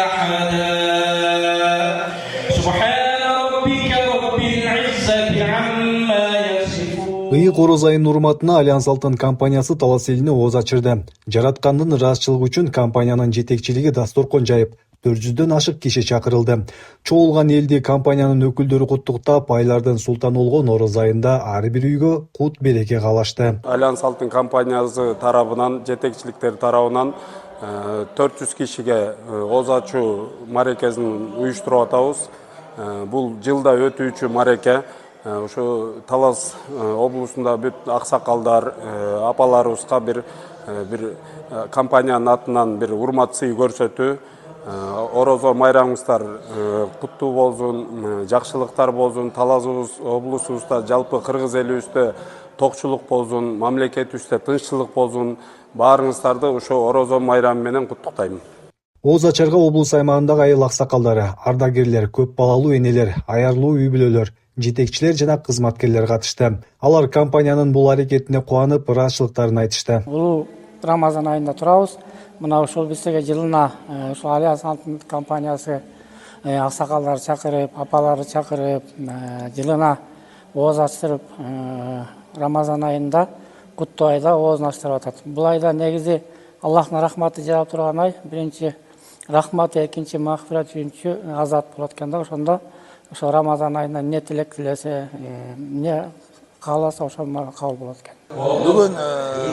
أحدا سبحان ربك رب العزة عما يصفون. Ыйык ороз айынын урматына Альянс Алтын компаниясы Талас элине ооз ачырды. Жараткандын ыраазычылыгы үчүн компаниянын жетекчилиги дасторкон жайып, 400дөн ашык киши чакырылды. Чогулган элди компаниянын өкүлдөрү куттуктап, айлардын султаны болгон ороз айында ар бир үйгө кут береке каалашты. Альянс Алтын компаниясы тарабынан, жетекчиликтер тарабынан 400 кишиге ооз ачуу марекесин уюштуруп атабыз. Бул жылда өтүүчү мареке. Ошо Талас облусунда бүт аксакалдар, апаларыбызга бир компаниянын атынан бир урмат сый көрсөтүү. Орозо майрамыңыздар куттуу болсун, жакшылыктар болсун, Талас облусубузда, жалпы кыргыз элибизде токчулук болсун, мамлекетибизде тынччылык болсун. Баарыңыздарды ошо Орозо майрамы менен куттуктайм. Ооз ачарга облус аймагындагы айыл аксакалдары, ардагерлер, көп балалуу энелер, аярлуу үй бүлөлөр, жетекчилер жана кызматкерлер катышты. Алар компаниянын бул аракетине кубанып, ыраазычылыктарын айтышты. Бул Рамазан айында турабыз. Мына ошол бизге жылына ошо Альянс Алтын компаниясы аксакалдар чакырып, апаларды чакырып, жылына ооз ачтырып, Рамазан айында куттуу айда оозун ачтырып атат. Бул айда негизи Аллахтын рахматы жаап турган ай. Биринчи рахматы, экинчи магфират, үчүнчү азат болот экен да. Ошондо ошо Рамазан айында эмне тилек тилесе, эмне кааласа ошол кабыл болот экен. Бүгүн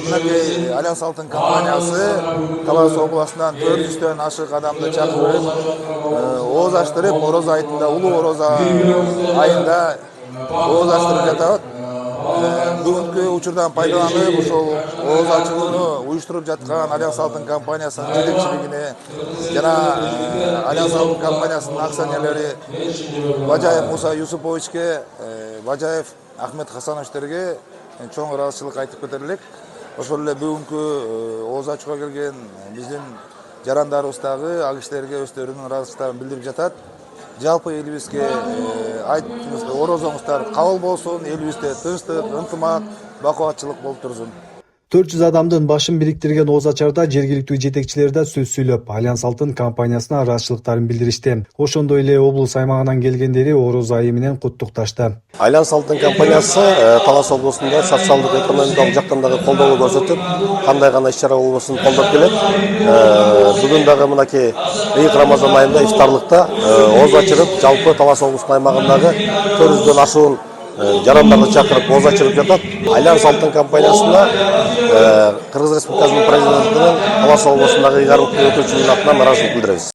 мынакей Альянс Алтын компаниясы Талас областынан 400дөн ашык адамды чакырып, ооз ачтырып, ороз айында, улуу ороз айында ооз ачтырып жатат. Бүгүнкү учурдан пайдаланып, ошол ооз ачууну уюштуруп жаткан Альянс Алтын компаниясынын жетекчилигине жана Альянс Алтын компаниясынын акционерлери Бажаев Муса Юсуповичке, Бажаев Ахмет Хасановичтерге чоң ыраазычылык айтып кетер элек. Ошол эле бүгүнкү ооз ачууга келген биздин жарандарыбыз ал кишилерге өздөрүнүн ыраазычылыктарын билдирип жатат. Жалпы элибизге орозоңуздар кабыл болсун, элибизде тынчтык, ынтымак, бакубатчылык болуп турсун. 400 адамдын башын бириктирген ооз ачарда жергиликтүү жетекчилер да сөз сүйлөп, Альянс Алтын компаниясына ыраазычылыктарын билдиришти. Ошондой эле облус аймагынан келгендери ороз айы менен куттукташты. Альянс Алтын компаниясы Талас облусунда социалдык экономикалык жактан дагы колдоо көрсөтүп, кандай гана иш-чара болбосун колдоп келет. Бүгүн дагы мынакей ыйык Рамазан айында ифтарлыкта ооз ачырып, жалпы Талас облусунун аймагындагы 400дөн ашуун жарандарды чакырып ооз ачырып жатат. Альянс Алтын компаниясына Кыргыз Республикасынын президентинин Талас облусундагы ыйгарым өкүлчүлүгүнүн атынан ыраазычылык билдиребиз.